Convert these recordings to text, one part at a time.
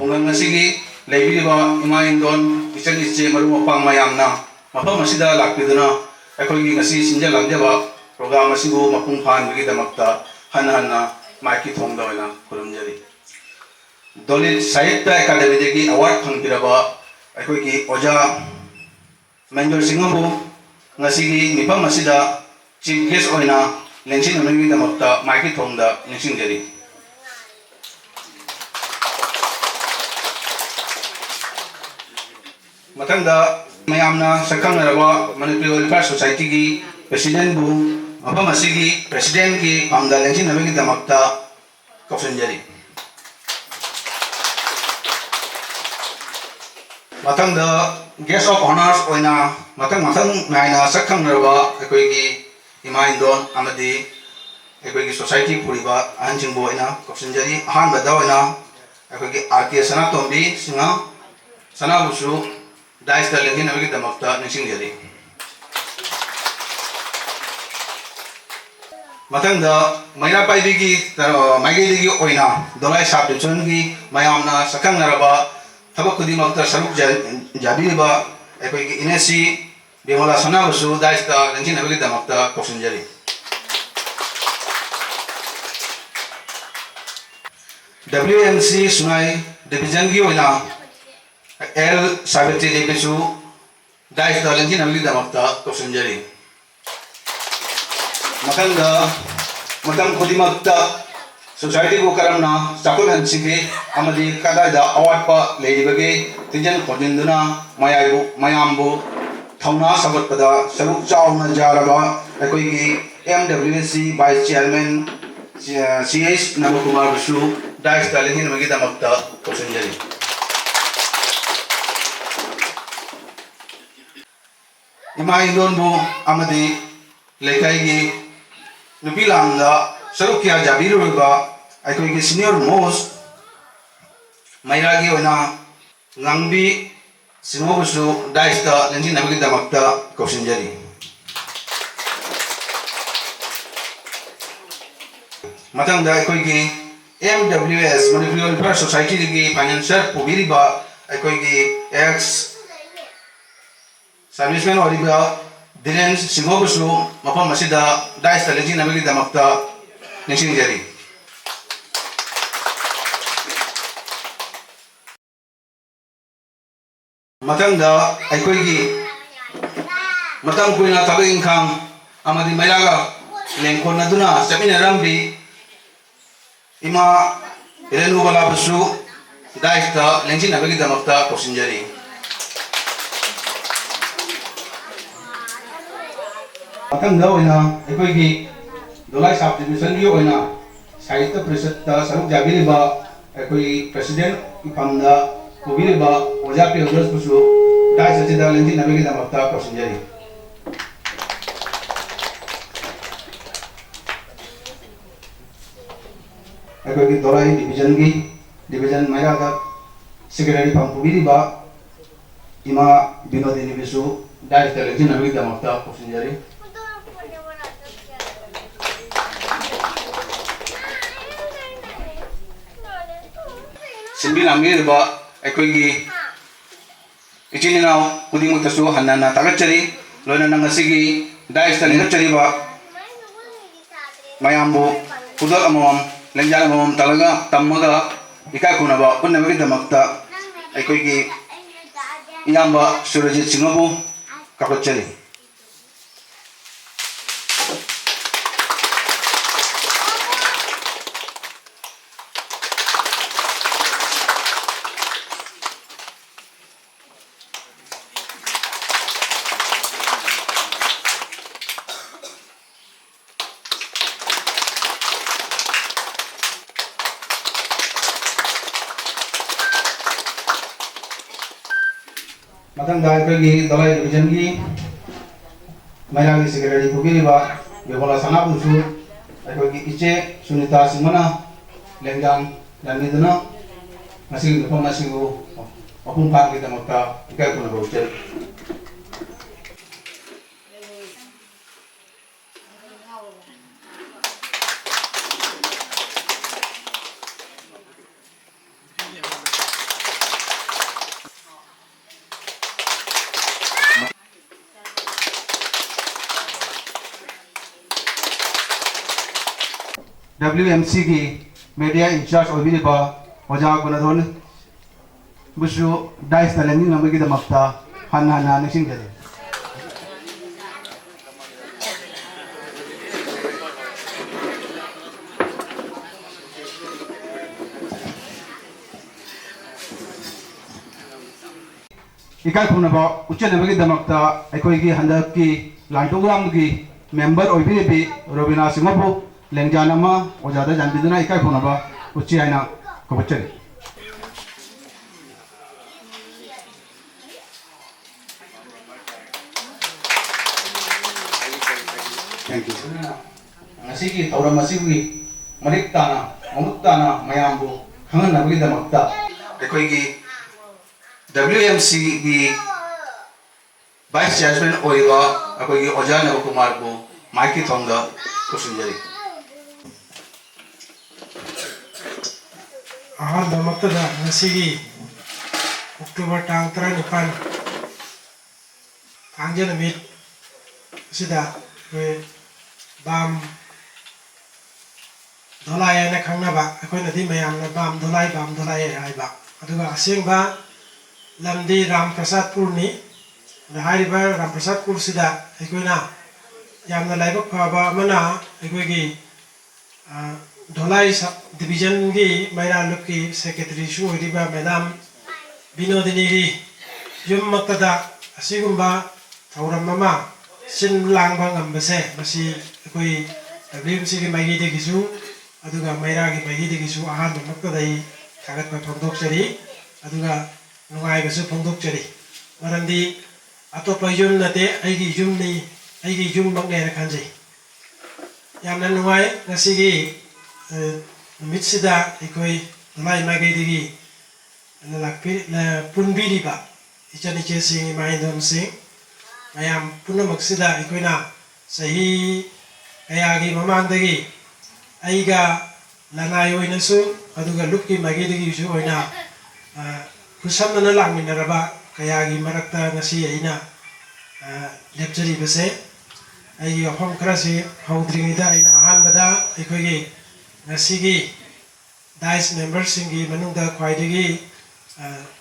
खुंगंग असिगी लेबिरिबा इमा इंदोन इचन इचे मरु मपांग मयामना मफम असिदा लाक्पिदुना अखोइगी ngasi sinjal langjaba program asibu mapung phanbigi damakta hana hana maiki thongda oina khurumjari Dolit Sahitya Academy degi award phangpiraba akhoi oja Manjor Singhabu ngasigi mifam asida chief guest oina lengsin onagi damakta maiki thongda ningsingjari Matangda mayamna sakhangnaraba Manipuri Welfare Society gi president bu mafam asigi president gi amda lengsin onagi damakta kausanjari Matang the guest of honors oina matang naina sakhangnaraba akoigi ima indon amadi akoigi society puriba anjingbo oina kausanjari han bada oina akoigi RK Sanatombi singa sanabusu dais da lengin abigi damakta ningsingjari Matang the maira paibigi maigegi oina dolai sabchungi mayamna sakhangnaraba Habak kudi makta saruk jadi ba ekoi inesi demola sana busu daista lengsin abigi damakta kausanjari WMC Sunai division gi oina L Savitri Devisu daista lengsin abigi damakta kausanjari Makang kudi makta Society ko karamna sakul hansigi amadi kadada award pa leibage tijan khojinduna mayambu thauna sabatpada saruk chauna jaraba akoigi MWC vice chairman CH Namakumar Basu dais dalingin magi damakta kausanjari ima indon bu amadi lekaigi nubilanda Sarukya Jabiruba aikoigi senior most mairagi oina ngangbi simobusu daista lengsin abigi damakta kausanjari matangda aikoigi MWS Manipuri Welfare Society gi financial pubiriba aikoigi ex serviceman oriba Diren simobusu mapam masida daista lengsin abigi damakta ningsingjari matangda aikoigi matang kuina thabak ingkhang amadi mairaga lengkhonaduna chaminarambi ima Renu bala busu daista lengsin abigi damakta kausanjari matangda oina aikoigi Dolai subdivision gi oina Sahitya Parishadta saruk jabiriba akoi president ipamda kubiriba oja pe ojas busu dai sachida lengsin abigi damakta kausanjari akoi dolai division mairaga secretary pam kubiriba ima binodini bisu dai lengsin abigi damakta kausanjari Simbi lamir ba aikoigi ichininaw kudimut tasu hanana tagachari loina nangasigi daista ningachari ba mayambu kudal amam lenjal amam talaga tammaga ikakuna ba unnabagi damakta aikoigi iyamba Surajit Singhabu kapachari matangda aikoigi dolai division gi mairagi secretary pubiriba bemola sanabusu aikoigi iche Sunita Simana lengjang daniduna masih masigu opung pang kita makta ikakuna baucher WMC की media in charge ओबिरिबा ओजा गुणधन बुसु dice तलेंगी number की दमकता हन्ना हन्ना निशिंग जले इकाई खुनबा उच्च number की दमकता एकोई की हंदर की लांटोग्राम की मेंबर ओबिरिबी रोबिना सिंहबु लेंजानमा ओजादा जानबिदुना इकाई खुनबा उच्च आइना कबचरी Thank you. Ngasigi tawra masigi malik tana mamut tana mayambu hangan nabagi damakta ekoi gi WMC gi vice chairman oiga ekoi gi Oja Navakumar bu maiki thongda kusinjari ahal damakta da ngasigi October tang 19 angjana mit sida bam dolai na khangna ba akoi na di mayam na bam dolai ai ba aduga aseng ba lamdi Ram Prasad Pur ni na hai ba Ram Prasad Pur sida akoi na yam na laibak pha ba mana akoi gi dolai division gi maira luk ki secretary shu ri ba madam Binodini ri yum maktada asigumba thauram mama sin lang bang ambase masi akoi WMC ki maigi de gisu aduga maira ki maigi de gisu ahan makta dai thagat pa phongdok chari aduga nungai gasu phongdok chari marandi atopa yum nate aigi yum ni aigi yum bang ne ra khanjai yamna nungai ngasi gi mitsida akoi nai maigi de gi lakpi la punbiri ba ichani che sing mai don sing mayam punna maksida ikoina sahi ayagi mamandagi aiga lanai oina su aduga lukki magidagi su oina kusamna langminaraba kayagi marakta ngasi aina lepchari base ai afam krasi haudringida aina ahanbada ikoigi ngasigi dice members singi manungda khwaidagi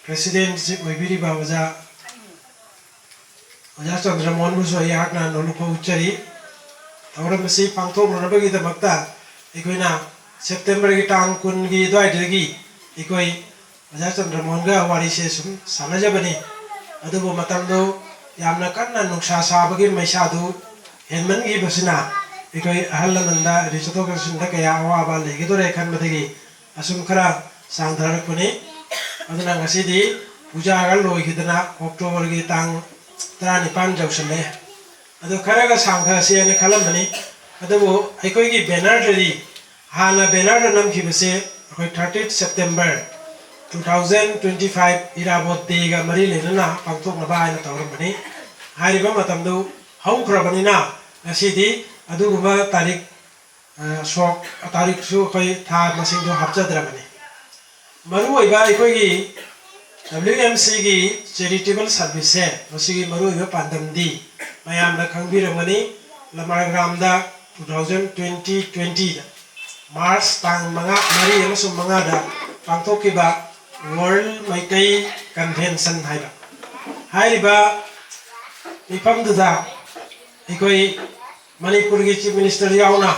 president ship oibiriba Oja Chandra Mohan Busu ayakna nolupa uchari thauram masi pangthok nabagi damakta ikoina September ki tang kun gi dwai dagi ikoi Oja Chandra Mohan ga wari se sum sanajabani adubo matamdo yamna kanna nuksa sabagi maisa du henman gi basina ikoi ahallananda risato ka sinda kaya awa ba legi dore khan madagi asum khara sangdharak puni aduna ngasidi puja gal loi hidana October ki tang Trani pan jaushale ado kharaga sangha se ne khalam bani ado aikoi gi banner ri hana banner nam ki base akoi 30 September 2025 irabot day ga mari le na pangthok na ba ina tawram bani hari ba matam do hau khra bani na asidi ado ba tarik sok tarik su koi tha masing do hapchadra bani maru oi ba aikoi gi WMC की charitable service है मसी की मरु यो पांडम दी मयाम ना खंबी रमनी लमाग्राम दा 2020 मार्च तांग मंगा मरी यमसु मंगा दा पांथो की बा वर्ल्ड माइकई कन्वेंशन हाई बा इफम दुदा इकोई मणिपुर की चीफ मिनिस्टर यावना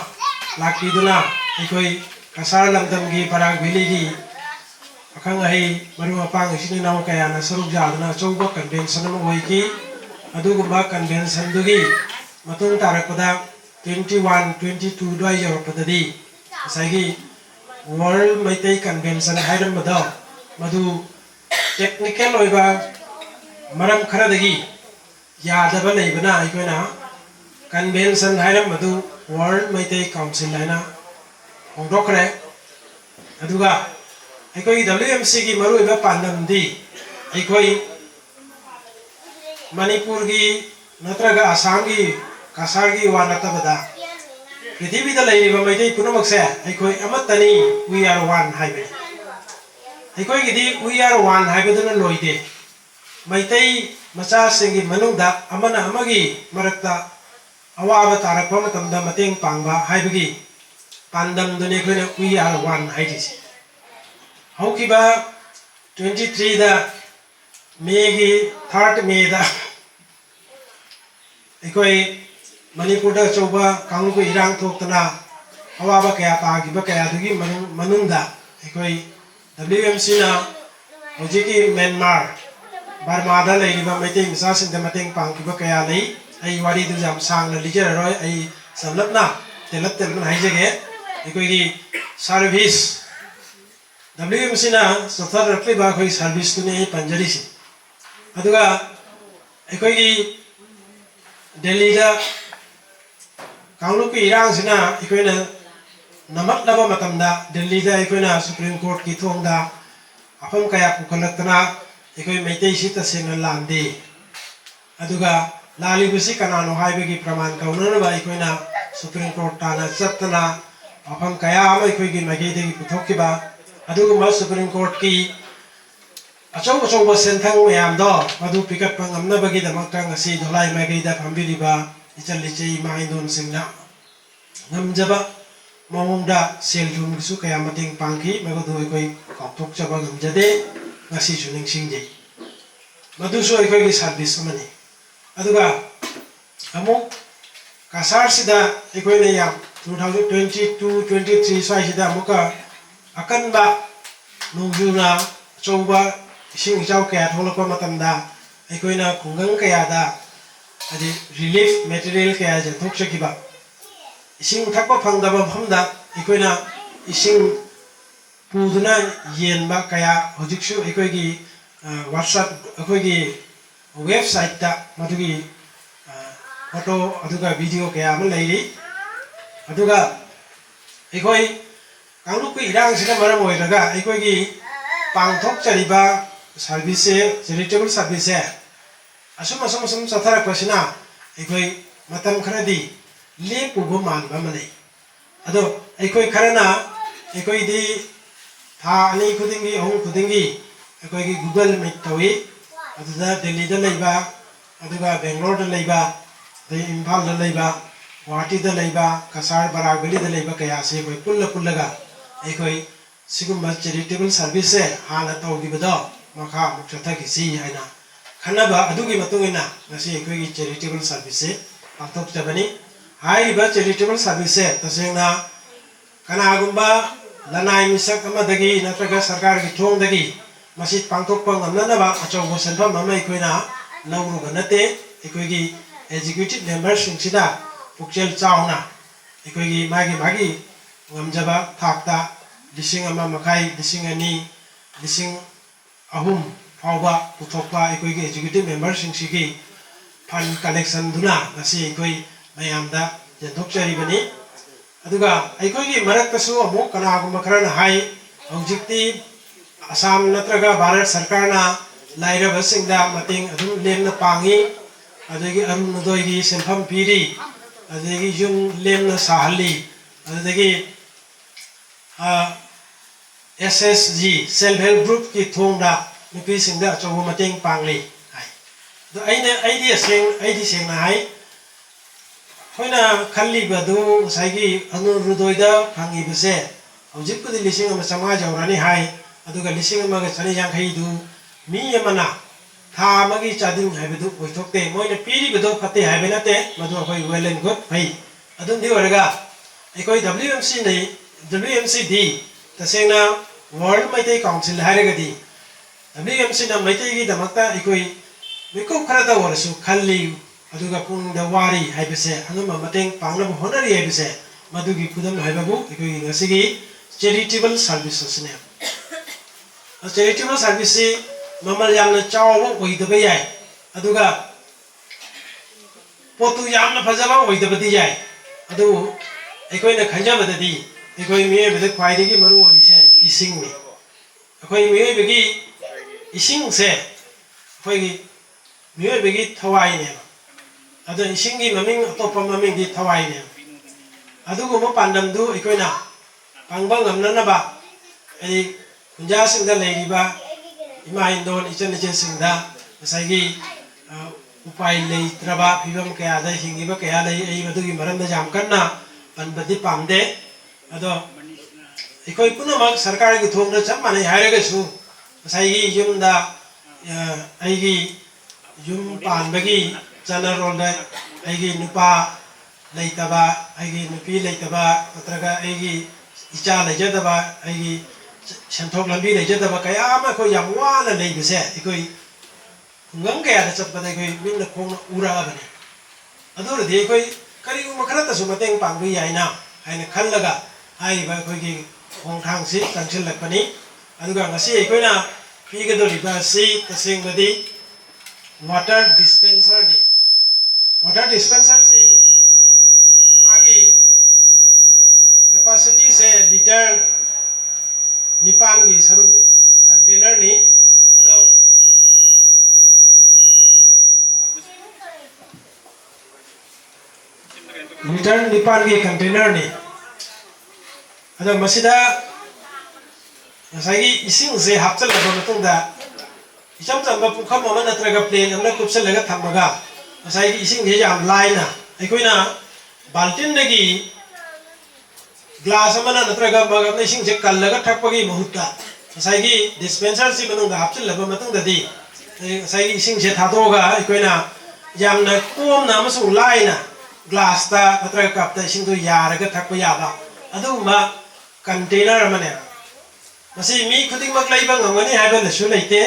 लाकी दुना इकोई कसार लमदम की पराग भेली की akang ai maru apang isini naw kaya na saruk jadna chouba convention ma hoiki adugumba convention dugi matung tarakpada 21 22 doi yorpadadi asagi world maitai convention hairam mada madu technical oiba maram kharadagi yadaba leibana aikoina convention hairam madu world maitai council haina hongdokre aduga aikoi WMC की मरु इबा पांडम दी aikoi Manipur की नत्रगा असम की कासार की वानता बदा पृथ्वी दा लेरिबा मैदै पुनमक से aikoi amatani we are one haibe aikoi की दी we are one haibe दना लोइदे मैदै मचा सिंगी मनुदा अमना अमगी मरक्ता अवाबा तारकपा मतमदा मतेंग पांगबा हाइबगी पांडम दुने वी आर वन हाइदिसे हौकिबा 23 दा मे की 3 मे दा अखोई मणिपुर दा चौबा कांगू को इरांग थोकतना अवाबा कया तागिबा कया दुगी मनुंदा अखोई WMC ना होजिकी म्यांमार बर्मा दा लेरिबा मैते मिसा सिंह मतेंग पांगिबा कया लई आई वारी दु जाम सांगना लिजररोय आई समलपना तेलत हाइजगे अखोई सर्विस WMC ना सथर रखलिबा अखोई सर्विस तुने पंजरीसी अदुगा अखोई दिल्ली दा कांगलू की इरांग सिना अखोइना नमतलबा मतमदा दिल्ली दा अखोइना सुप्रीम कोर्ट की थोंगदा अफम कया पुखलतना अखोई मैतै सि तसेंगना लांदे अदुगा लालिबसि कनानो हाइबगी प्रमाण कौननबा अखोइना सुप्रीम कोर्ट ताना चतना अफम कया अमा अखोइगी मगेदगी पुथोकिबा अदुगुमा सुप्रीम कोर्ट की अचौब सेंथंग मैम मधु पिकट पंगमनबगीदमक्ता ngasi धोलाई मैगैदा फंबिलिबा इचल लिचे इमा इंदोन सिंगना ngमजबा मौंगदा सेल जुमसु कया मतेंग पांगी मगदु अखोई काउथोकचबा ngमजदे ngasi सुनिंग सिंगजे मधुसु अखोई सर्विस अमनी अदुगा अमु कासार सिदा अखोई ने या 2022 23 स्वाइसिदा मुका अकनबा नोंजुना चौबा इसिंग इचाव कया थोलकपा मतमदा अखोइना खुंगंग कयादा अदि रिलीफ मटेरियल कया जथोकसकिबा इसिंग थकपा फंगदबा मफमदा अखोइना इसिंग पुदुना येनबा कया होजिकसु अखोइगी WhatsApp अखोइगी वेबसाइट ता मदुगी फोटो अदुगा वीडियो कया अमा लैरि अदुगा अखोइ कांगलू की इरांग सिना मरम ओइरगा अखोइगी पांथोकचरिबा सर्विस चैरिटेबल सर्विस असम चथरपसिना अखोई मतम खरदी लेपुब मानबा मनै अदो अखोई खरना अखोईदी था अनि खुदिंगी अहम खुदिंगी अखोईगी गूगल मीट तवी अदुदा दिल्ली दा लैबा अदुगा बेंगलोर दा लैबा दे इम्फाल दा लैबा गुवाहाटी दा लैबा कसार बरागबली दा लैबा कया से अखोई पुल्लगा अखोई सिगुम्बा चैरिटेबल सर्विस हाना तौगिबदो मखा मुक्चथकिसी हाइना खनबा अदुगी मतुंगिना ngasi अखोई चैरिटेबल सर्विस पांथोकचबनी हाइरिबा चैरिटेबल सर्विस तसेंगना कनागुम्बा लनाई मिसक अमदगी नत्रगा सरकार की थोंगदगी मसी पांथोकपा ngamnanaba अचौबो सेंफम अमा अखोइना लौरुगा नते अखोइगी एग्जीक्यूटिव मेंबर सिंगसिदा पुक्चेल चावना अखोइगी मागी ngamjaba थाकता लिसिंग अमा मखाई लिसिंग अनि लिसिंग अहुम फावबा पुथोकपा अखोइगी एग्जीक्यूटिव मेंबर सिंगसिगी फंड कलेक्शन दुना ngasi अखोइ मयामदा जथोकचरिबनी अदुगा अखोइगी मरक्तसु अमु कनागुम खरन हाई हौजिक्ति असम नत्रगा भारत सरकारना लाइरबसिंगदा मतेंग अदुम लेमना पांगी अदगी अरुणोदयगी सेंफम पीरी अदगी युम लेमना साहली अदगी SSG सेल्फ हेल्प ग्रुप की थोंगदा नुपी सिंगदा अचौबो मतेंग पांगली हाई दो आईदी सेंगना हाई होइना खल्लिबदु साइगी अनुरुदोयदा फांगिबसे हौजिकपुदि लिसिंग अमा चंगा जौरानी हाई अदुगा लिसिंग अमागा चनि यांखैदु मी अमना था अमागी चादिंग हाइबदु ओइथोकते मोइना पीरिबदु फते हाइबे नते मदु अखोइ वेल एंड गुड फै अदुंदि ओरगा अखोइ WMC दी तसेंगना वर्ल्ड मैतै काउंसिल हाइरगदी WMC ना मैतैगी दमक्ता अखोइ मिको खरदा वरसु खल्ली अदुगा पुंगदा वारी हाइबसे अंगमा मतेंग पांगनब होनरी हाइबसे मदुगी खुदम हाइबबु अखोइ ngasiगी चैरिटेबल सर्विसेस ने चैरिटेबल सर्विस ममल यामना चावबो ओइदबे याय अदुगा पोतु यामना फजबा ओइदबदि याय अदु अखोइना खंजबददि अखोइ मियबदि ख्वाइदगी मरु ओरिसे इसिंग ने अखोइ मियबगी इसिंग से अखोइगी मियबगी थवाई ने अदु इसिंगी ममिंग अतोप ममिंगी थवाई ने अदुगुम पांडमदु अखोइना पांगबा ngamnanaba ai kunja singda leiriba ima indon ichen ichen singda saigi upai leitraba phibam kaya da hingiba kaya lei ai madugi maramda jam kanna panbadi pamde अदो इकोई पुनमक सरकार की थोंग चप माने हायरगसु मसाई युमदा आईगी युम पानबगी चनरोल आईगी नुपा लेतबा आईगी नुपी लेतबा नत्रगा आईगी इचा लेजदबा आईगी सेंथोक लंबी लेजदबा कया अमा को याम वाना लेबसे इकोई खुंगम कया चपदा इकोई मिंग खोंग उराबने अदोरदि इकोई करिगुम खरतसु मतेंग पांगबि याइना हाइना खल्लगा हाइबा इकोई खोंगथांगसि चंगसिलकपनि अदुगा ngasi इकोइना पीगदोरिबा सि तसेंगदि वाटर डिस्पेंसर नि वाटर डिस्पेंसर सि मागी कैपेसिटी से लीटर निपान की सरुप कंटेनर नि अदो लीटर निपान की कंटेनर नि अदो मसिदा ngasi ising se hapchal laba matungda icham chamba pukham ama natraga plane amna kupsal laga thamaga ngasi ising je jam laina aikoina baltin dagi glass amana natraga maga ising je kallaga thakpagi mahutta ngasi dispenser si manungda hapchal laba matungda di ngasi ising je thadoga aikoina yamna kom na amasung laina glass ta natraga cup ta ising tu yaraga thakpa yaba aduma container amane मसी मी खुदिंग मक Laiba ngangani haiba lasu leite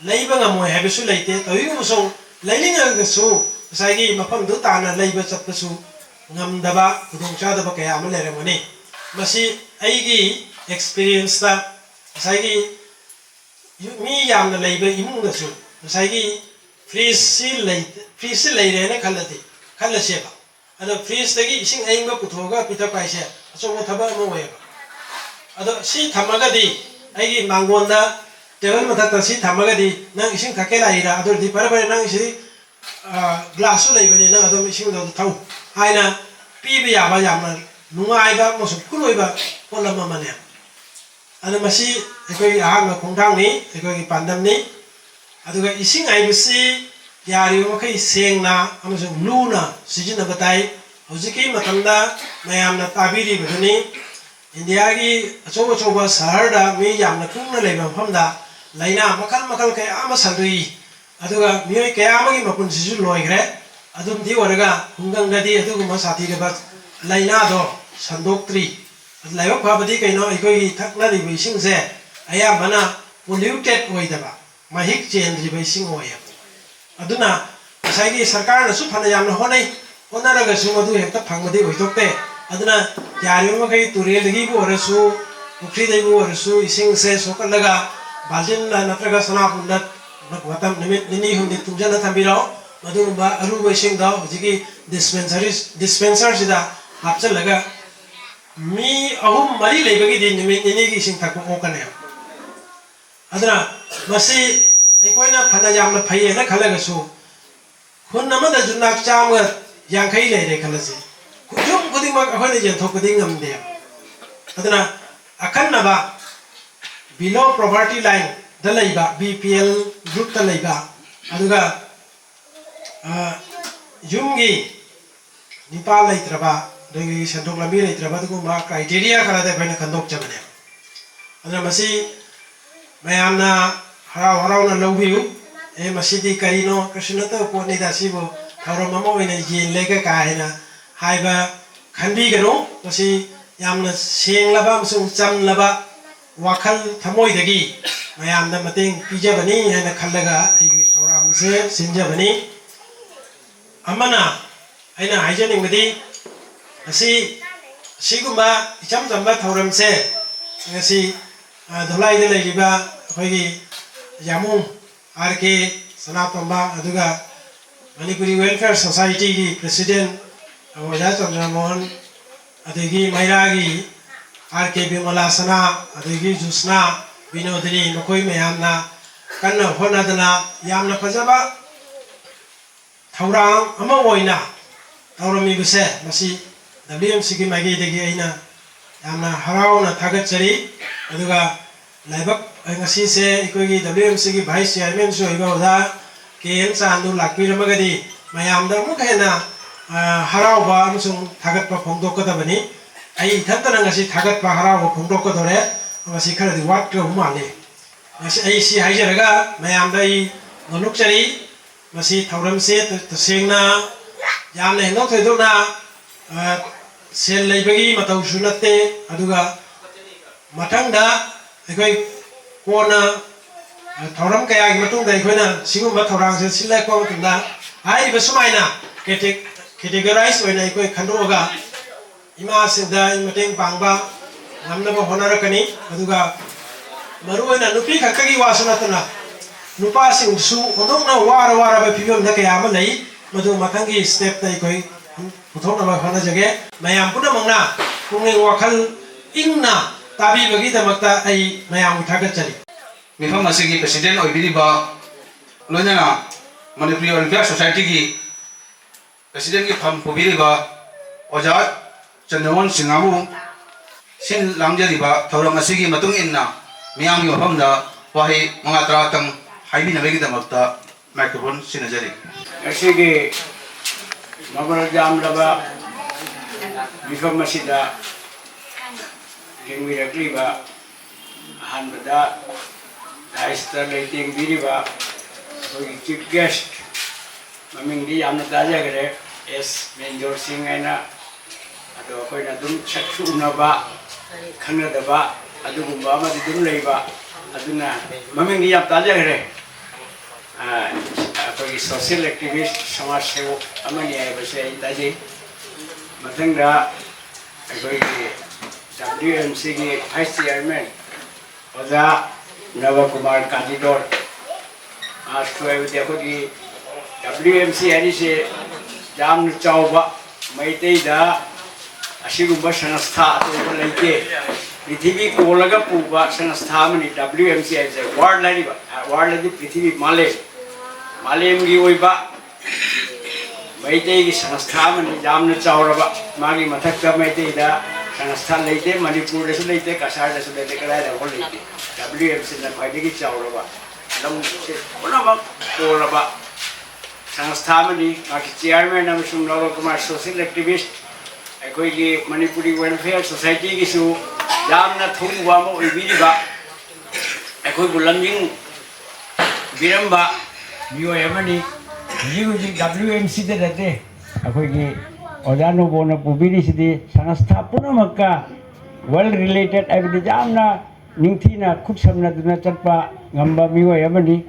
laiba ngamoi haiba su leite toyu musong lailinga gasu saigi mapam du tana laiba chapsu ngamdaba khudong chadaba kaya ama leremani masi aigi experience ta saigi mi yamna laiba imung gasu saigi freeze leire na khallaseba ado freeze tagi ising aingba puthoga pita paise aso thaba mo weba अदो सी थमगदी आइगी मांगोंदा table मथाता सी थमगदी नंग इसिंग थके Lyra अदो दि परबरे नंग इसी glass लैबनि नंग अदो इसिंग दो थाउ आइना पीबे याबा यामन नुंगाइबा मसु कुलोइबा कोलम माने अदो मसी एकोइ आहांग खोंथांगनि एकोइ पांदमनि अदुगा इसिंग आइबसि यारियो मखै सेंगना अमसु लुना सिजिन बताइ होजिकि मतंदा मयामना ताबिरि बदनि इंडिया की अचोब अचोब शहर दा मी यामना कुंगना लेबा मफमदा लाइना मखल मखल कया आमा संदुई अदुगा मियोय कया आमागी मपुन सिजु लोइग्रे अदुम दि ओरगा हुंगंग ददि अदुगुमा साथी देबा लाइना दो संदोक्त्री लाइबा फाबदि कैनो इकोई थकना रिबि सिंगसे आया बना पोल्यूटेड ओइदबा महिक चेंद्रि बै सिंग ओय अदुना साइगी सरकार नसु फना यामना होनै होनारगा सु मदु हेक्ता फंगदि ओइतोक्ते अदुना यारियो मखै तुरेलगी बोरसु पुख्रीदैबु बोरसु इसिंग से सोकलगा बाल्टिन नत्रगा सनापुन मतम निमित निनी हुंदि तुंजना थबिरो मदुबा अरुब इसिंग द जिकी डिस्पेंसर सिदा हापचलगा मी अहुम मरी लेबगी दि निमित निनी की इसिंग थकु ओकने अदुना मसी अइकोइना फना यामना फैयेना खलगसु खुन नमदा जुनाक चाम यांखै लेरे खलसि खुजुम खुदिमक अखोइना जेंथोकदि ngamde aduna akanaba below poverty line da laiba BPL group ta laiba aduga yumgi nipa laitraba dagi sandok lambi laitraba duguma criteria kala da khoina khandok chabane aduna masi mayamna harau na lawbiu e masidi karino krishnata poni da sibo tharo mamo ina yin lega kaina haiba खंबी गनो मसी यामना सेंगलबा मसुं चमलबा वाखल थमोइदगी मयामना मतेंग पिजबनी हैना खल्लगा आइगी थौरामसे सिंजबनी अमना आइना हाइजनिंगदी मसी सिगुमा इचम जम्बा थौरमसे ngasi धुलाइदे लैलिबा अखोइगी यामुं आरके सनातोंबा अदुगा मणिपुरी वेलफेयर सोसाइटी की प्रेसिडेंट ओजा चंद्रमोहन अदेगी मैरागी आरके बिमलासना अदेगी जुस्ना विनोदिनी मकोई मयामना कन्ना होनादना यामना फजबा थौरां अमा ओइना थौरमी बिसे मसी WMC की मागी देगी आइना यामना हराउना थागतचरी अदुगा लाइबक ngasi से इकोगी WMC की वाइस चेयरमैन सोइबा ओदा KN चांदु लाकपिरमगदी मयामदा मुखेना हराउबा अमसुं थागतपा फोंदोकदबनी ai thanta na ngasi thagat pa hara ko phungdok ko dore ngasi khara di wat ko male ngasi ai si haijaraga mayam dai nonuk chari ngasi thauram se to sengna yamne hino thoidona sel leibagi matau sunate aduga mathangda aikoi kona thauram kaya gi matung dai khoina singum thaurang se silai ko tunda ai besumaina categorize oina aikoi khandoga ima singda mateng pangba namna ba honarakani aduga maru oina nupi khakagi wasanatana nupa sing su ondongna wara ba phibam na kaya ma lei madu mathangi step dai koi puthokna ba khana jage mayam puna mangna pungni wakhal ingna tabi bagi damakta ai mayam thagat chali mifam asigi president oibiriba loina Manipuri Welfare Society ki president ki pham pubiriba oja Chandawan Singamu sin langjariba thauram asigi matung inna miyam gi mafamda wahi mangatra tang haibi na begi damakta microphone sinajari asigi mabar jam laba mifam masida jengwi rakriba hanbada daistar leiting biriba kogi chief guest maming di amna daja gare es Menjor Singh aina ado koina dum chaksu unaba khanadaba adugumba ma di dum leiba aduna maming di am daja gare kogi social activist samaj sevak amani ai base daji mathangda kogi WMC ki vice chairman oja Nava Kumar Kandidor आज तो ये देखो कि WMC यानी से जाम चावबा मैते इदा अशिगुम्बा संस्था तो वो लेके पृथ्वी को लगा पूबा संस्था में WMC ऐसे वर्ल्ड लाइनी पृथ्वी माले में वही बा मैते की संस्था में जाम चावरबा मागी मथक का मैते इदा संस्था लेते मणिपुर से लेते कसार से लेते कराए वो लेते WMC ने मैते की चावरबा लम से पुनः कोलबा संस्था में माकी चेयरमैन अमसुंग नव कुमार सोशल एक्टिविस्ट अखोई की मणिपुरी वेलफेयर सोसाइटी की सु जामना थुंगवा मो इबिरिबा अखोई बुलंजिंग बिरंबा बियो यमनी जी WMC दे रहते अखोई की ओजानो बोना पुबिरी सिदी संस्था पुनः मक्का वर्ल्ड रिलेटेड एवरी जामना निंगथीना खुद समना दुना चटपा ngamba miwa yamani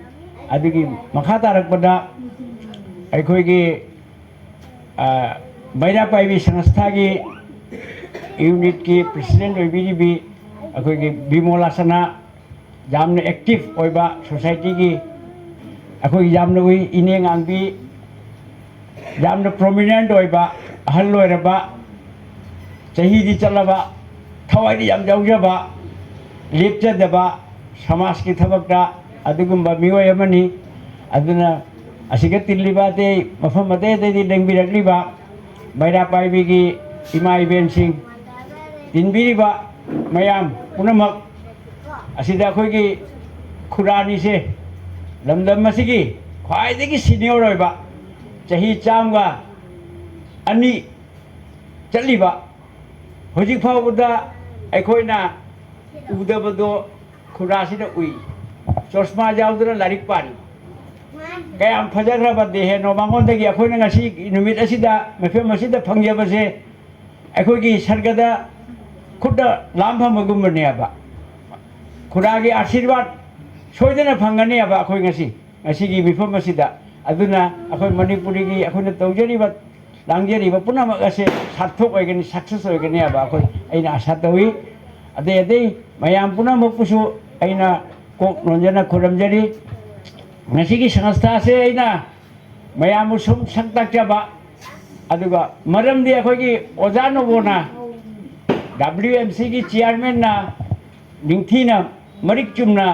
adigi makhata rakpada aikoi gi baira paibi sanstha gi unit ki president oibiri akoi gi bimola sana jamne active oiba society gi akoi jamne ui ineng angbi jamne prominent oiba ahal loiraba chahi di chalaba thawai di jam jaujaba lepcha deba समाज की थबकता अदुगुम्बा मिवय अमनी अदुना असिग तिल्लिबाते मफम मते देदी डेंगबी रगलिबा बैरा पाइबी की इमा Eben Singh तिनबिरिबा मयाम पुनमक असिदा खोई की खुरानी से लमदम मसिगी ख्वाइदगी senior होइबा चही चामगा अनि चलिबा होजिक फावबदा अखोइना उदबदो खुरासीना उई चश्मा जाउदना लारिक पानी कयाम फजरबा देहे नोमांगोंदगी अखोइना ngasi नुमित असिदा मफेम असिदा फंगजेबसे अखोइगी सरगदा खुदा लामफमगुमनेबा खुरागी आशीर्वाद सोइदना फंगनेबा अखोइ ngasiगी मिफम असिदा अदुना अखोइ मणिपुरीगी अखोइना तौजरिबा लांगजरिबा पुनमक असे सार्थक ओइगनि सक्सेस ओइगनेबा अखोइ अइना आशा तौई अदे अदे मयाम पुनमक पुसु अइना कोक नोंजना खुरमजरी ngasi संस्था से अइना मयाम सुम संताक्याबा अदुगा मरमदि अखोइगी ओजानो बोना WMC की चेयरमैन ना निंगथीना मरिक चुमना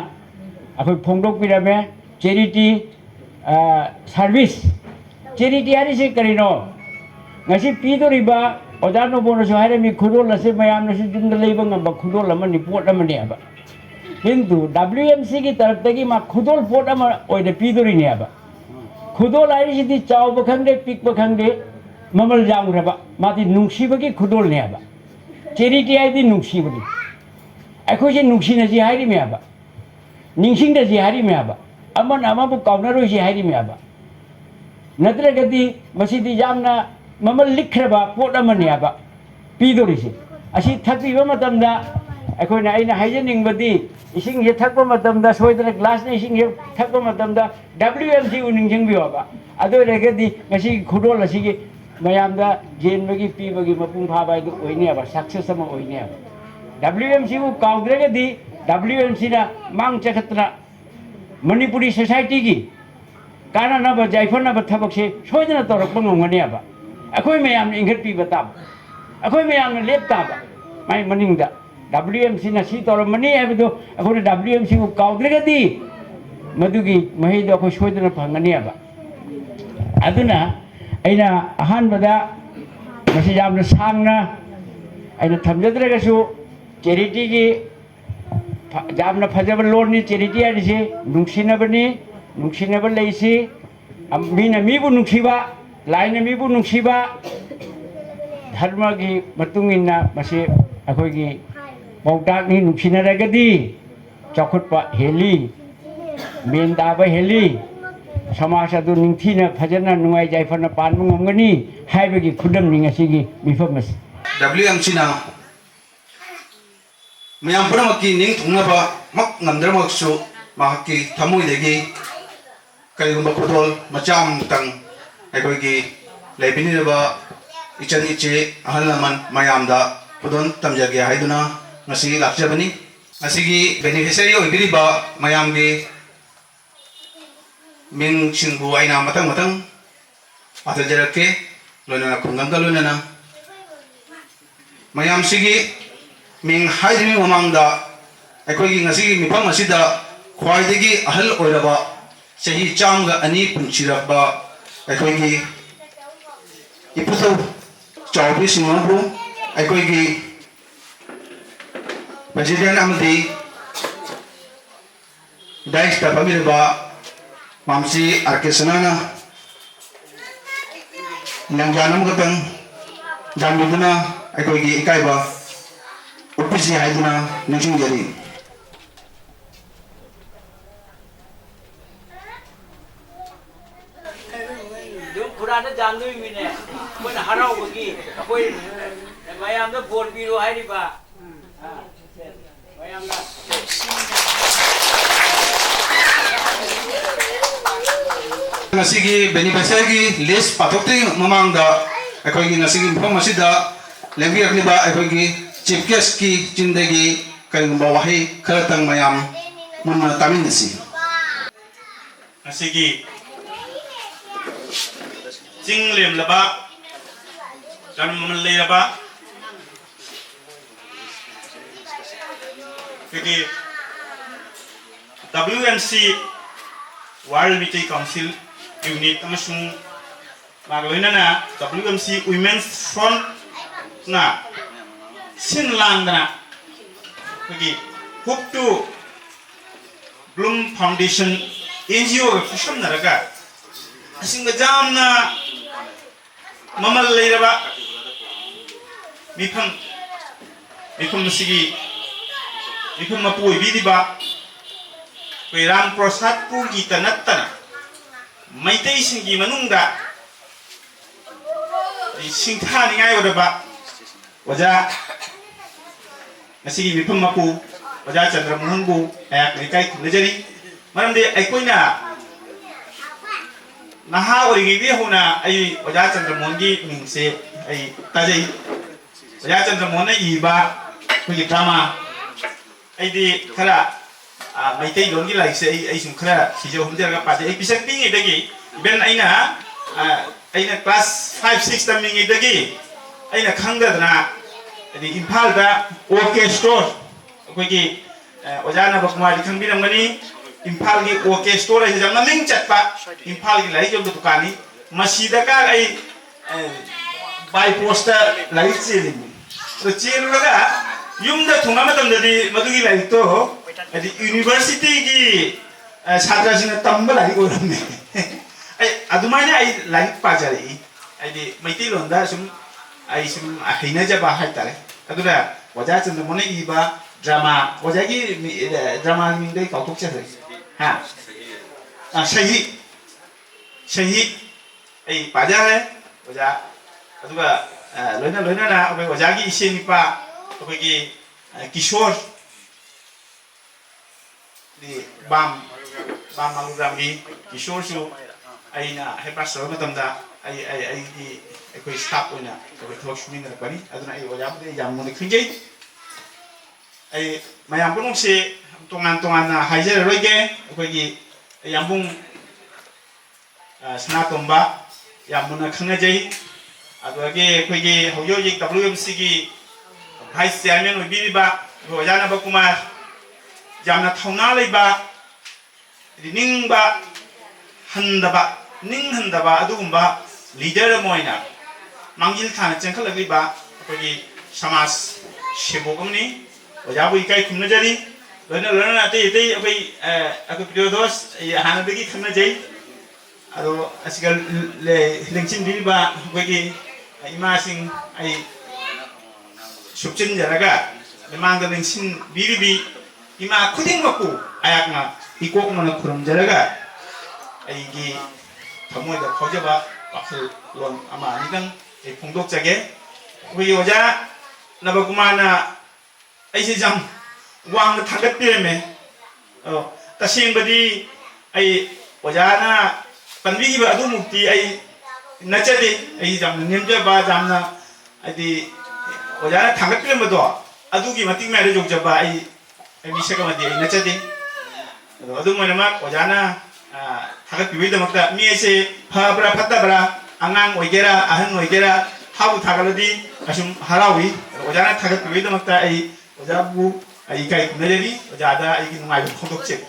अखोइ फोंदोक पिरामे चैरिटी सर्विस चैरिटी हारिसे करिनो ngasi pidoriba ओजानो बोनो सो हारे मी खुदोल असे मयाम नसे जुंद लेबा ngamba खुदोल अमनि पोट अमनि आबा किंतु WMC की तरफ तकी मा खुदोल पोट अम ओइदे पीदोरी ने आबा खुदोल आइ सिदि चाव बखंदे पिक बखंदे ममल जांगरबा माति नुंगसिबगी खुदोल ने आबा ꯆꯦꯔꯤꯇꯤ ꯍꯥꯏꯗꯤ ꯅꯨꯡꯁꯤꯕꯅꯤ ꯑꯩꯈꯣꯏꯁꯦ ꯅꯨꯡꯁꯤꯅꯁꯤ ꯍꯥꯏꯔꯤꯃꯦꯕ ꯅꯤꯡꯁꯤꯡꯗꯁꯤ ꯍꯥꯏꯔꯤꯃꯦꯕ ꯑꯃꯅ ꯑꯃꯕꯨ ꯀꯥꯎꯅꯔꯣꯏꯁꯤ ꯍꯥꯏꯔꯤꯃꯦꯕ ꯅꯠꯇ꯭ꯔꯒꯗꯤ ꯃꯁꯤꯗꯤ ꯌꯥꯝꯅ ꯃꯃꯜ ꯂꯤꯛꯈ꯭ꯔꯕ ꯄꯣꯠ ꯑꯃꯅꯦꯕ ꯄꯤꯗꯣꯔꯤꯁꯤ ꯑꯁꯤ ꯊꯛꯄꯤꯕ ꯃꯇꯝꯗ ꯑꯩꯈꯣꯏꯅ ꯑꯩꯅ ꯍꯥꯏꯖꯅꯤꯡꯕꯗꯤ इसिंग थकप सोदना ग्लास इसिंग थकप WMC निंगबा खुदोल मैम जेनबी पीबी मपुंग फाब सक्सेस WMC काउद्रगदी WMC मांग चखतना मणिपुरी सोसाइटी की कानब जायफनब थबक से सोदना तौरप ngमगनेब अखोय मैम इंगटपीब ताब अखोय मैम लेप ताब माय मनिंग WMC ना सी तौरमनी है अखोने WMC को काउद्रगदी मधुगी महीद अखोय सोदना फंगनेब अदुना अइना अहानबदा मसी यामना सांगना अइना थमजद्रगसु चैरिटी की यामना फजब लोनी चैरिटी आरिसे नुंगसिनबनी नुंगसिनब लैसी मीना मीबु नुंगसिबा लाइना मीबु नुंगसिबा धर्म की मतुंगिना मसी अखोयगी पौटाकनी नुंगसिनरगदी चौखटपा हेली मेन ताबा हेली समाज अदु निंगथीना फजना नुंगाई जायफना पानबु ngमगनी हाइबगी खुदमनि ngasiगी मिफमस WMC ना मैम पुनमकी निंग थुंगनबा मक ngमद्रमकसु माहकी थमुइदगी कईगुंबा खुदोल मचाम तंग अखोयगी लेबिनिबा इचन इचे अहल लमन मयामदा खुदोन तमजगे हाइदुना ngasi lakjabani ngasigi beneficiary oibiriba mayamgi ming singbu aina matang matang atajarakke loinana khungam loinana mayam sigi ming haidimi mamangda aikoigi ngasigi mifam asida khwaidagi ahal oiraba chahi chamga ani punchiraba aikoigi iputo chawbi singmabu aikoigi President Amadi Dais Tapamilba Mamsi Arkesanana Nangjanam Gatang Jamuduna Akogi Ikaiba Upisi Haiduna Nujingari Kurana Jandu Mine when Haraugi Mayam the board biro Haiba ngasigi beneficiary list patokti mamangda akoigi ngasigi mifam asida lembi akniba akoigi chief guest ki chindagi kaingba wahi kharatang mayam munna taminasi ngasigi jinglem laba janmam leba Jadi WMC World Meeting Council Unit amasung magloina na WMC Women's Front na sinlang na jadi hope to Bloom Foundation NGO official na raga asing jam na mamal leira mifam sige Ikut mapui bidiba, Ram Prasad Purgi tanatana, Maitei singi manungga, Singtani ayodaba, Wajah, Nasi mifam mapu, Wajah Chandra Mungu, ayak nikai kunajari, Maram de Aikoina Naha origi huna ay Wajah Chandra Mungi ningse ay tajai, Wajah Chandra Muna iba, Puji drama. Aidi kara maitai longi lai se ai sum kara sijo humde ga pade ai pisak ping idagi ben aina class 5 6 taming idagi aina khangda na adi imphal da OK store koi ki ojana bakmari khangbiram gani imphal gi OK store ai jamna ming chatpa imphal gi lai jom dukani masida ka ai by poster lai cheli to chelu laga Yumda thunga matamdadi madugi lai to adi university ki chhatra sina tamba lai oramne ai adumaina ai lai pajari ai di maiti londa sum ai sum ahina jaba hai tare ꯑꯗꯨꯅ ꯑꯣꯖꯥ ꯆꯟꯗ꯭ꯔꯃꯣꯍꯟꯅ ꯏꯕ drama ꯑꯣꯖꯥꯒꯤ ꯗ꯭ꯔꯃꯥꯒꯤ ꯃꯤꯡꯗꯩ ꯀꯥꯎꯊꯣꯛꯆꯈ꯭ꯔꯦ ꯍꯥ ꯁꯍꯤ ꯁꯍꯤ ꯑꯩ ꯄꯥꯖꯔꯦ ꯑꯣꯖꯥ ꯑꯗꯨꯒ ꯂꯣꯏꯅꯅ ꯑꯩꯈꯣꯏ ꯑꯣꯖꯥꯒꯤ ꯏꯆꯦ ꯅꯨꯄꯥ ꯑꯩꯈꯣꯏꯒꯤ ꯀꯤꯁꯣꯔ ꯕꯥꯝ ꯃꯥꯂꯨꯒ꯭ꯔꯥꯝꯒꯤ ꯀꯤꯁꯣꯔꯁꯨ ꯑꯩꯅ ꯍꯦꯗ ꯃꯥꯁꯇꯔ ꯑꯣꯏꯕ ꯃꯇꯝꯗ ꯑꯩꯒꯤ ꯑꯩꯈꯣꯏ ꯁ꯭ꯇꯥꯐ ꯑꯣꯏꯅ ꯑꯩꯈꯣꯏ ꯊꯕꯛ ꯁꯨꯃꯤꯟꯅꯔꯛꯄꯅꯤ ꯑꯗꯨꯅ ꯑꯩ ꯑꯣꯖꯥꯕꯨꯗꯤ ꯌꯥꯝ ꯃꯨꯟꯅ ꯈꯪꯖꯩ ꯑꯩ ꯃꯌꯥꯝ ꯄꯨꯝꯅꯃꯛꯁꯦ ꯇꯣꯉꯥꯟ ꯇꯣꯉꯥꯟꯅ ꯍꯥꯏꯖꯔꯔꯣꯏꯒꯦ ꯑꯩꯈꯣꯏꯒꯤ ꯌꯥꯝꯕꯨꯡ ꯁꯅꯥꯇꯣꯝꯕ ꯌꯥꯝ ꯃꯨꯟꯅ ꯈꯪꯅꯖꯩ ꯑꯗꯨꯗꯒꯤ ꯑꯩꯈꯣꯏꯒꯤ ꯍꯧꯖꯤꯛ ꯍꯧꯖꯤꯛ WMCꯒꯤ ꯚꯥꯏꯁ ꯆꯤꯌꯥꯔꯃꯦꯟ ꯑꯣꯏꯕꯤꯔꯤꯕ ꯑꯩꯈꯣꯏ ꯑꯣꯖꯥ ꯅꯕꯀꯨꯃꯥꯔ ꯌꯥꯝꯅ ꯊꯧꯅꯥ ꯂꯩꯕ ꯅꯤꯡꯍꯟꯗꯕ ꯑꯗꯨꯒꯨꯝꯕ ꯂꯤꯗꯔ ꯑꯃ ꯑꯣꯏꯅ ꯃꯥꯡꯖꯤꯜ ꯊꯥꯅ ꯆꯦꯟꯈꯠꯂꯛꯂꯤꯕ ꯑꯩꯈꯣꯏꯒꯤ ꯁꯃꯥꯖ ꯁꯦꯕꯣꯛ ꯑꯃꯅꯤ ꯑꯣꯖꯥꯕꯨ ꯏꯀꯥꯏ ꯈꯨꯝꯅꯖꯔꯤ ꯂꯣꯏꯅꯅ ꯑꯇꯩ ꯑꯩꯈꯣꯏ ꯄ꯭ꯔꯤꯌꯣꯗꯣꯁ ꯍꯥꯟꯅꯗꯒꯤ ꯈꯪꯅꯖꯩ ꯑꯗꯣ ꯑꯁꯤꯒ ꯂꯦꯡꯁꯤꯟꯕꯤꯔꯤꯕ ꯑꯩꯈꯣꯏꯒꯤ ꯏꯃꯥꯁꯤꯡ ꯑꯩ ꯁꯨꯞꯆꯤꯟꯖꯔꯒ ꯃꯃꯥꯡꯗ ꯂꯦꯡꯁꯤꯟꯕꯤꯔꯤꯕꯤ 이마 쿠딩 먹고 아약나 이꼬구만을 구름자라가 이게 더모에다 거저봐 박슬론 아마 아니든 공독자게 우리 여자 나바구마나 아이시장 왕 타겟비에메 따시행버디 아이 여자나 반비기바 아두묵디 아이 나짜디 아이 잠 님자바 잠나 아이 여자나 타겟비에메도 아두기 마띵 말해 족자바 아이 미세가 어디 있는지 어둠만막 오자나 타겟비위드막다 미에세 파브라 파다브라 안강 오이게라 아흔 오이게라 하부 타갈로디 아줌 하라위 오자나 타겟비위드막다 이 오자부 이까이 군내리 오자다 이기 누가 좀 공독체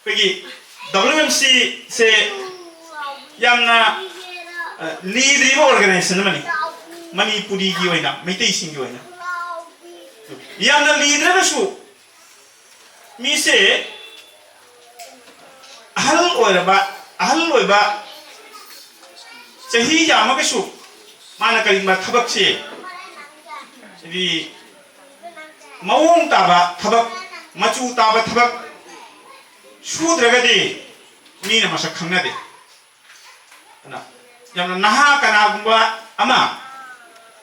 거기 WMC 세 양나 리드리버 오르가나이제이션은 머니푸리 기오이나 메이테이 신기오이나 yang leader itu, misal ahal oiba, cahaya macam itu, mana kalimat tabak sih, jadi mawang tabak, macu tabak, sudah gede, ni nama sekarang deh, nah, yang naha karena gua ama,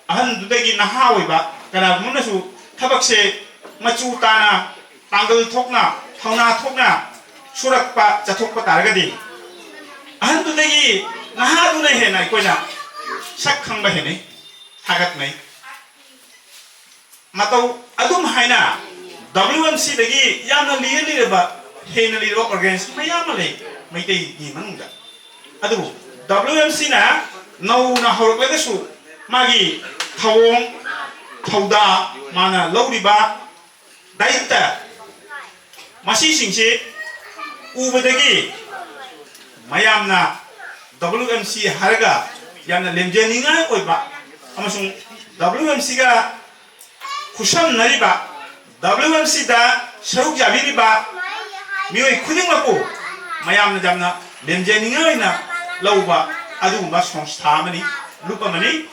ahal tu lagi naha oiba, karena mana su 타박세 마추 따나 방글 톡나 타나 톡나 수락바 자톡바 다르가디 한두대기 나하두네 해나 이거냐 샥항바 해네 타갓네 마또 아둠 하이나 WMC 대기 야나 리얼리바 해나 리로 오르가니즘 마야말레 메이테이 이만다 아두 WMC나 노나 호르베데수 마기 타옹 타우다 mana lauriba daita masih singsi ubedagi mayamna WMC harga yang lemjeninga oiba amasung WMC ga kusam nariba WMC da saruk jabiriba mioi kuding laku mayamna jamna lemjeninga ina lauba adu mas songsthamani lupa mani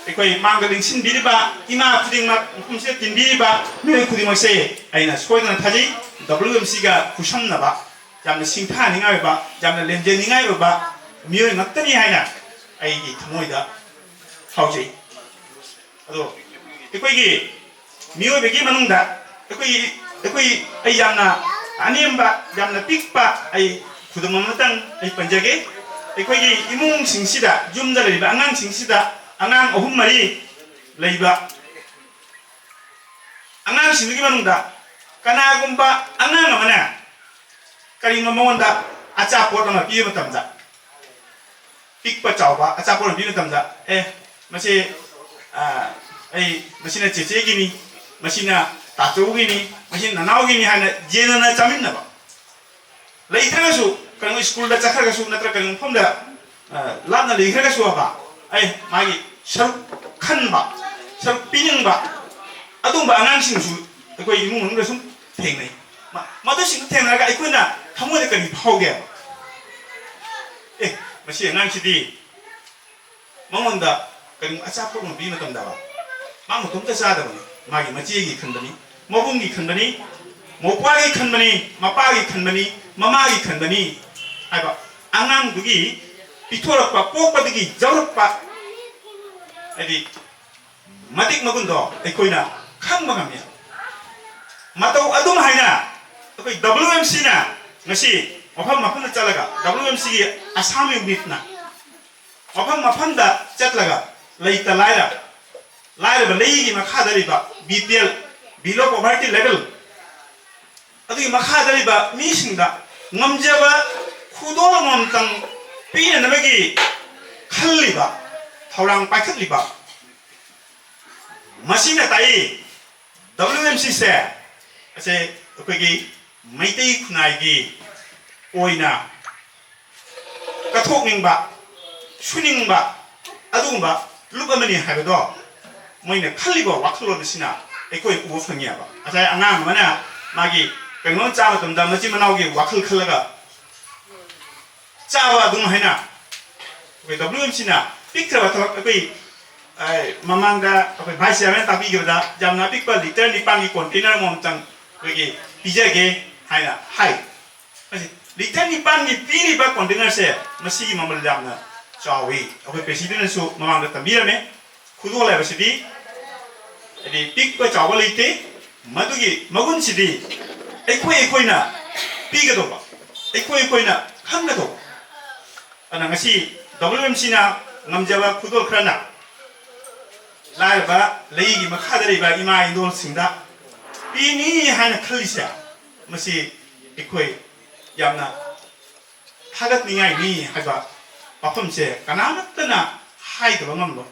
이거이 망가링 신비리바 이마 쿠딩막 kumse tin비리바 네 쿠딩막세 아이나 소이나 타지 WMC가 구셨나봐 잠나 싱타닝아이바 잠나 렌제닝아이바 미oi 막더니 하이나 아이기 더모이다 하우지 아도 이거이 미oi 베기 만웅다 이거이 아이 잠나 아니엠바 잠나 픽바 아이 구동만땅 아이 번저게 이거이 이몽 징시다 줌자리바 안강 징시다 angang ohum mari leiba angang sinigi manungda kana gumba angang mana kali ngomonda acha pot ma piye matamda pikpa chawba acha pot piye matamda masi masina cheche gini masina tacho gini masina nanau gini hana jena na chaminna ba leitra su kan school da chakar ga su natra kan phomda labna leikhra ga su ba magi saruk kanba saruk piningba adumba angangsingsu ꯑꯩꯈꯣꯏ ꯏꯃꯨꯡ ꯃꯅꯨꯡꯗ ꯁꯨꯝ ꯊꯦꯡꯅꯩ ꯃꯗꯨꯁꯤꯡꯗꯨ ꯊꯦꯡꯅꯔꯒ ꯑꯩꯈꯣꯏꯅ ꯊꯃꯣꯏꯗ ꯀꯔꯤ ꯐꯥꯎꯒꯦ ꯃꯁꯤ ꯑꯉꯥꯡꯁꯤꯗꯤ ꯃꯉꯣꯟꯗ ꯀꯔꯤ ꯑꯆꯥꯄꯣꯠ ꯑꯃ ꯄꯤꯕ ꯃꯇꯝꯗ ꯃꯥ ꯃꯇꯣꯝꯇ ꯆꯥꯗꯕꯅꯤ ꯃꯥꯒꯤ ꯃꯆꯦꯒꯤ ꯈꯟꯕꯅꯤ ꯃꯕꯨꯡꯒꯤ ꯈꯟꯕꯅꯤ ꯃꯧꯄ꯭ꯋꯥꯒꯤ ꯈꯟꯕꯅꯤ ꯃꯄꯥꯒꯤ ꯈꯟꯕꯅꯤ ꯃꯃꯥꯒꯤ ꯈꯟꯕꯅꯤ ꯍꯥꯏꯕ ꯑꯉꯥꯡꯗꯨꯒꯤ ꯄꯤꯊꯣꯔꯛꯄ ꯄꯣꯛꯄꯗꯒꯤ ꯌꯥꯎꯔꯛꯄ ꯍꯥꯏꯗꯤ ꯃꯇꯤꯛ ꯃꯒꯨꯟꯗꯣ ꯑꯩꯈꯣꯏꯅ ꯈꯪꯕ ꯉꯝꯃꯤ ꯃꯇꯧ ꯑꯗꯨꯝ ꯍꯥꯏꯅ ꯑꯩꯈꯣꯏ WMCꯅ ngasi mafam mafam chalaga WMC gi Assam unitna mafam da chatlaga leita laira ba lei gi makha dari ba BPL below poverty level adu gi makha dari ba mi singda ngamjaba khudol ngomtang pina nabagi khalli ba thorang paikhatli ba masina tai WMC se ase akogi maitai khunai gi oina kathokningba suningba adugumba lupamani habado moina khaliba wakhlo sina ekoi ubo phangya ba asai angang mana magi kangnon cha matumda machi manau gi wakhal khalaga chawa dung haina we WMC na pikra ba ekoi mamanga ekoi vice chairman tapi gi da jamna pikpa liter ni pangi container mom tang we pijage haina hai liter ni pangi piri ba container se masi mamal jamna chawi ekoi president su mamanga tambirame khudo la basidi edi pikpa chawa leite madugi magun sidi ekoi na pigado ba ekoi na khangado ana ngasi WMC na ngamjaba khudo khrana laiba leigi makhadari ba ima indol singda pini hana khalisa masi ekoi yamna thagat ningai ni haiba pafamse kanamatna haidaba ngamlo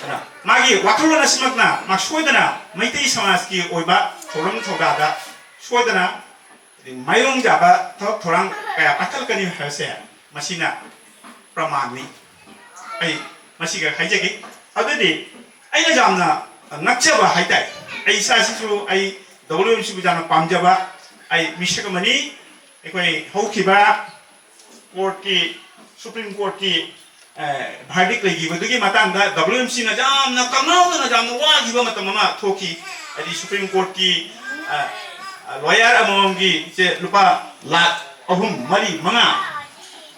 ana magi wakhulona simakna mak soidana maitei samaj ki oiba thoram thogada soidana mairong jaba thorang kaya patal kani hase masina pramani ai masiga haijagi adudi aina jamna nakchaba haitai ai sasisu ai WMC bujana pamjaba ai mishakamani ekoi haukiba court ki supreme court ki verdict legi badugi matangda WMC na jamna kamau na jamna wajiba matamama thoki ai supreme court ki lawyer among gi je lupa lakh ahum mari manga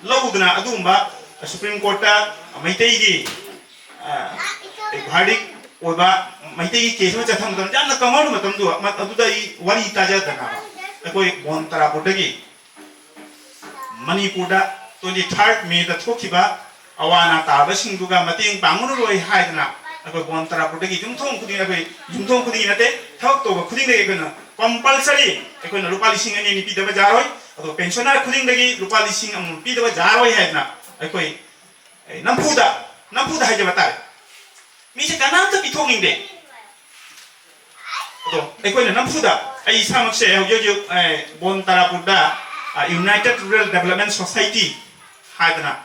laudna adumba supreme court ta maitei gi verdict oba maitei case ma chatham dam janna kamau matam du aduda I wari taja dana ekoi bontara podagi manipur da 23rd May da thokiba awana taba singduga mating pangunu roi haidna ekoi bontara podagi jumthong khuding nate thok to khuding de ekona compulsory ekona rupa lising ani ni pidaba jaroi ado pensioner khuding dagi rupa lising am pidaba jaroi haidna ekoi nampuda haijaba tar misi kananta pitonging de ado ekoi nampuda ai samakse hojo bontara podda United Rural Development Society haidna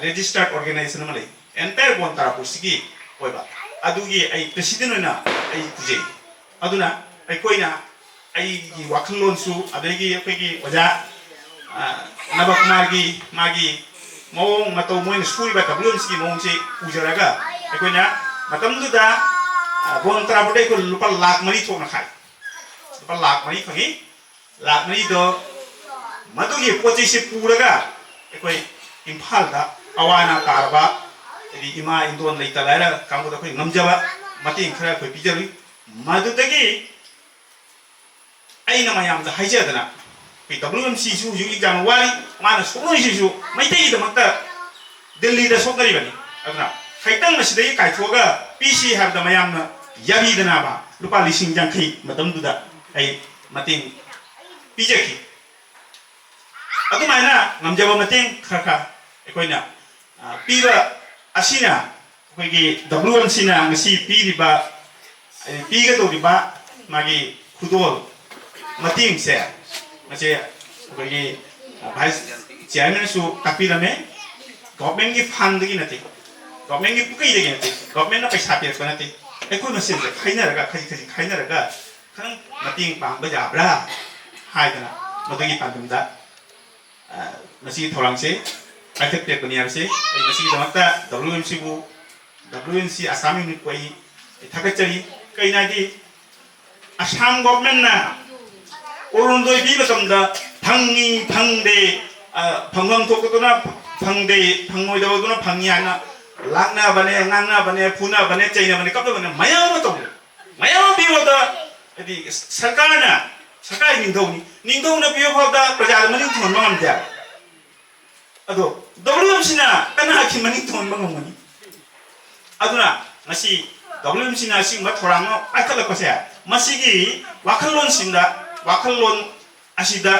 registered organization malai entire bontara pusigi oiba adugi ai president na ai tuje aduna ekoina ai gi wakhallon su adegi ekoi oja nabakumar gi magi mawong matau moin sui ba WMC gi mawong si ujaraga ekoina matamdu da bontara bodai ko lupa lakh mari thokna khai lupa lakh mari khangi lakh mari do madugi pochi se puraga ekoi imphal da awana tarba edi ima indon leita laira kangu da koi ngamjaba mating khara koi pijarui madudagi aina mayam da haijadana pi WMC su ju exam wali mana sono su maitei da makta Delhi da sokari bani adna khaitang masidai kai thoga PC har da mayam na yabi dana ba lupa lising jangkhai matam du da ai mating pijaki adu maina ngamjaba mating khakha ekoina piba asina koigi WMC na ngasi piriba piga to riba magi khudol mating se mache koigi vice chairman su tapirame government gi fund gi nati government gi pukai gi nati government na paisa pir ko nati ekoi masin se khainaraga khainaraga khang mating pang ba jabra haidana madugi pandumda masi thorang se पाइथक्टेपनि हाबसे मसीगी दमकता WMC बु WMC Assam unit को थागतचरी कईनादी Assam government ना ओरुंदोई भी मतमदा fungi फंगदे फंगम थोकतोना फंगदे फंगोइदबदुना फंगियाना लागना बने nganna बने फुना बने China बने कब बने मयाम तो मयाम भी होता यदि सरकार निंदौ ना भी होता प्रजा मनी थोन मंगम जा अदो WMC ना कना की मनी थोन मंगम अदुना मसी WMC ना सिंग थोरांग आखलकसे मसीगी वाखलोन सिंदा वाखलोन असिदा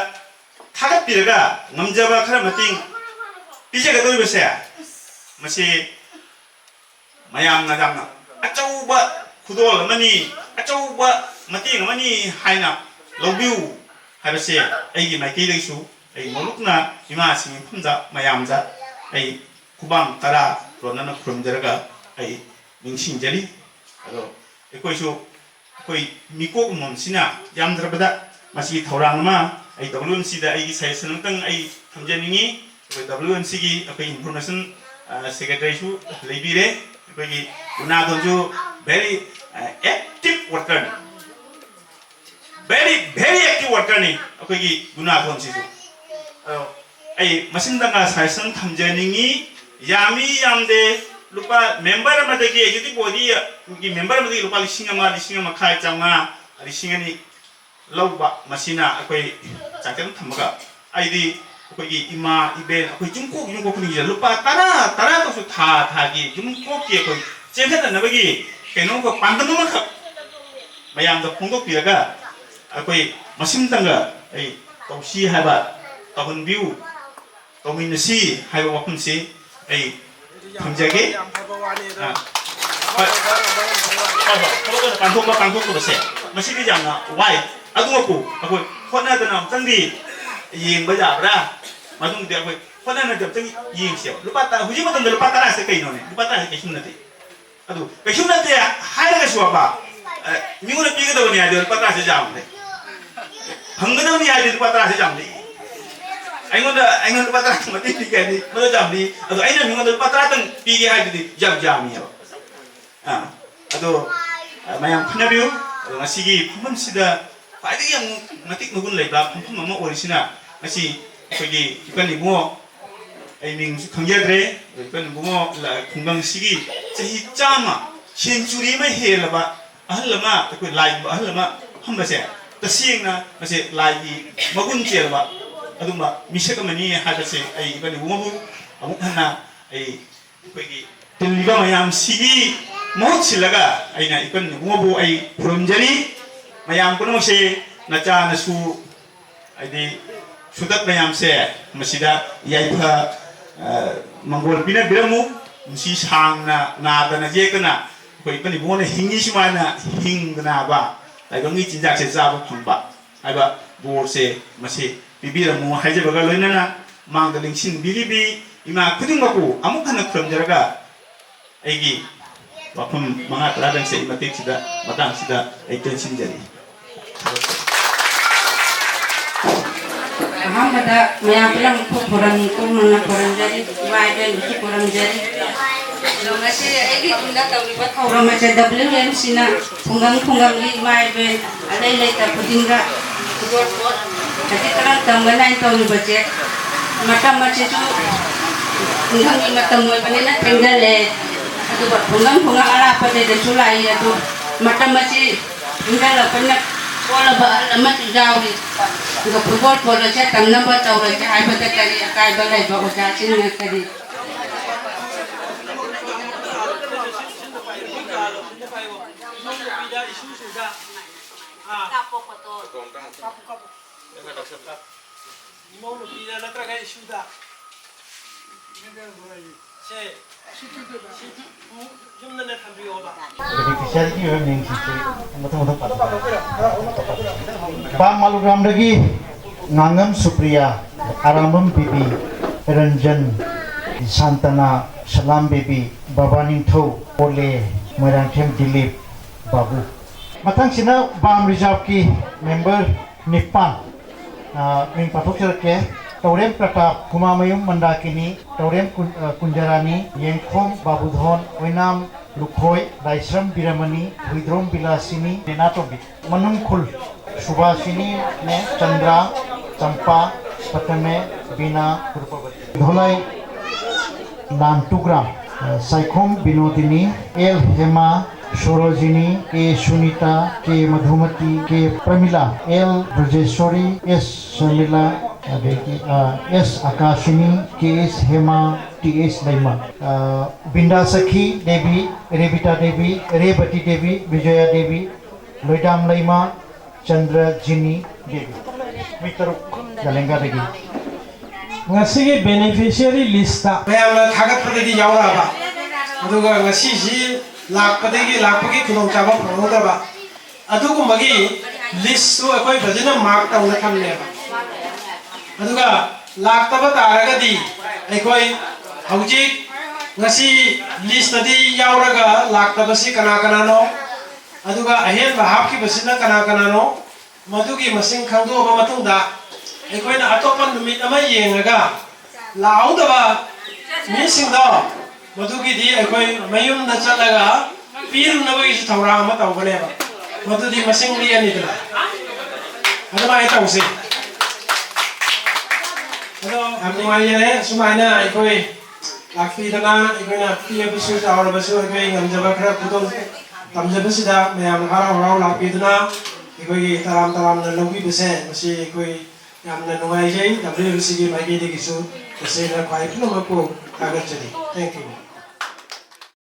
थागतपिरगा नमजबा खरा मतिंग पिजेगदोरिबसे मसी मयाम ना जामना अचौबा खुदोल मनी अचौबा मतिंग मनी हाइना लौबिउ हाबसे एगी माइकेदैसु ए मोलुकना इमा सिंग फुमजा मयामजा ए खुबाम तरा रोनना खुरमजरगा ए निंसिंजरी अदो एकोइसु कोई मिकोक मोमसिना यामद्रबदा मसी थौरांगमा आई WMC दा आई सजेशन तंग आई थमजनिंगी WMC की अकोई इंफॉर्मेशन सेक्रेटरी सु लेबिरे अकोई उनादोजु very active worker very active worker ni अकोई की उनादोन सिसु आई मसिंदंगा सजेशन थमजनिंगी यामी यामदे लुपा मेंबर मदगी एजुटी बॉडी की मेंबर मदगी लुपा लिसिंग खाई चांगा लिसिंगनी लौबा मसीना अकोई चाकन थमगा आईदी अकोई इमा इबेन अकोई जुमको खुनी लुपा तारा तो था की जुमको की अकोई चेखत नबगी केनो को पांदम मख मयाम द फोंगो पिरगा अकोई मसिमतंगा आई तौसी हाबा तबन व्यू तोमिनसी हाबा वखुनसी आई थमजागे पांथोक बसे मसीगी जामना वाई अदुमको अकोई होनादना तंगी येंग बजाबरा मदुंग दे अकोई होनाना जब तंगी येंग से लुपाता हुजी मतन लुपाता से कइनोने लुपाता से कइसुनते अदु कइसुनते हायरगा सुवा मिगुना पिगदबनि आदे लुपाता से जामने हंगदबनि आदे लुपाता से जामने आइगोंदा लुपाता मते पिगनि मदो जामनि अदु आइना मिगुना लुपाता तंग पिगे हायदि जाम जामियो अदो मयाम खनाबियो ngasiगी phumam sida pai yang matik nugun leibla phum mama orisina ngasi khogi ikani bungo ai ming khangyadre ikani bungo la khungang sigi chahi chama century ma helaba ahlama ko lai ahlama hambase tasingna ngase lai magun chelba aduma misakamani hadase ai ikani bungo amuk hana ai khogi tilliba mayam sigi mohot silaga aina ikon ngobu ai purumjari mayam kuno se nacha nasu aidi sudat mayam se masida yaipha mangol pina biramu si sangna na dana je kana koi pani bone hingi simana hingna ba ai bangi jinjak se jaba phamba ai ba bor se masi bibiramu haije baga loinana mangda lingsin bilibi ima kuding baku amuk kana purumjaraga aigi wapun mangat radang se imatik sida matang sida extension jari Hamada maya bilang kurang mana kurang jadi wajan itu kurang jadi lo masih lagi tidak tahu libat orang macam WMC na punggang ni wajan ada yang tak pudingga buat jadi terang tanggalan tahu libat cek macam tu punggang ni macam mau panen tinggal le itu buat punggang ala pada desulai itu macam tinggal apa nak Pola ba alamat jauh ni, jika pukul pola saya tanam ba tahu saja, ayah pada kali akai balai ba udah sini kali. Pak Malugram lagi ngangem Supriya Aramam Bibi Ranjan Santana Salam Bibi Babaning Tho Ole Merangkem Dilip Babu matang sina Bam Reserve ki member Nipan Ming patok ke Taurem Pratap Kumamayum Mandakini Taurem Kunjarani Yengkhom Babudhon Oinam Lukhoi Raisram Biramani Widrom Bilasini Nenatobi Manungkhul Subhasini Ne Chandra Champa Patame Bina Rupavati Dholai Nantugram Saikhom Binodini El Hema Sorojini K Sunita K Madhumati K Pramila L Brajeshwari S Shamila S Akashini K S Hema T S Laima Binda Sakhi Devi Revita Devi Rebati Devi Vijaya Devi Loidam Laima Chandra Jini Devi Mitaruk Galenga Devi ngasi beneficiary list ta mayamna thagat padagi yaura ba aduga ngasi si lakpadagi lakpagi khudong chaba phangda ba adugu magi list su akoi bajina mark ta una thamne ba aduga laktaba taragadi akoi haujik ngasi list tadi yauraga laktaba si kana kana no aduga ahen ba hapki basina kana kana no madugi masing khangdo ba matungda ꯑꯩꯈꯣꯏꯅ ꯑꯇꯣꯞꯄ ꯅꯨꯃꯤꯠ ꯑꯃ ꯌꯦꯡꯉꯒ ꯂꯥꯛꯍꯧꯗꯕ ꯃꯤꯁꯤꯡꯗꯣ ꯃꯗꯨꯒꯤꯗꯤ ꯑꯩꯈꯣꯏ ꯃꯌꯨꯝꯗ ꯆꯠꯂꯒ ꯄꯤꯔꯨꯅꯕꯒꯤꯁꯨ ꯊꯧꯔꯥꯡ ꯑꯃ ꯇꯧꯒꯅꯦꯕ ꯃꯗꯨꯗꯤ ꯃꯁꯤꯡ ꯂꯦꯛꯑꯅꯤꯗꯅ ꯑꯗꯨꯃꯥꯏꯅ ꯇꯧꯁꯤ ꯑꯗꯣ ꯌꯥꯝ ꯅꯨꯡꯉꯥꯏꯖꯔꯦ ꯁꯨꯃꯥꯏꯅ ꯑꯩꯈꯣꯏ ꯂꯥꯛꯄꯤꯗꯅ ꯑꯩꯈꯣꯏꯅ ꯄꯤꯕꯁꯨ ꯆꯥꯎꯔꯕꯁꯨ ꯑꯩꯈꯣꯏ ꯉꯝꯖꯕ ꯈꯔ ꯈꯨꯗꯣꯡ ꯇꯝꯖꯕꯁꯤꯗ ꯃꯌꯥꯝ ꯍꯔꯥꯎ ꯍꯔꯥꯎ ꯂꯥꯛꯄꯤꯗꯅ ꯑꯩꯈꯣꯏꯒꯤ ꯇꯔꯥꯝ ꯇꯔꯥꯝꯅ ꯂꯧꯕꯤꯕꯁꯦ ꯃꯁꯤ ꯑꯩꯈꯣꯏ yamna nuwaijai WLCG maigidegi su tasira kwai philama ko kagat chali thank you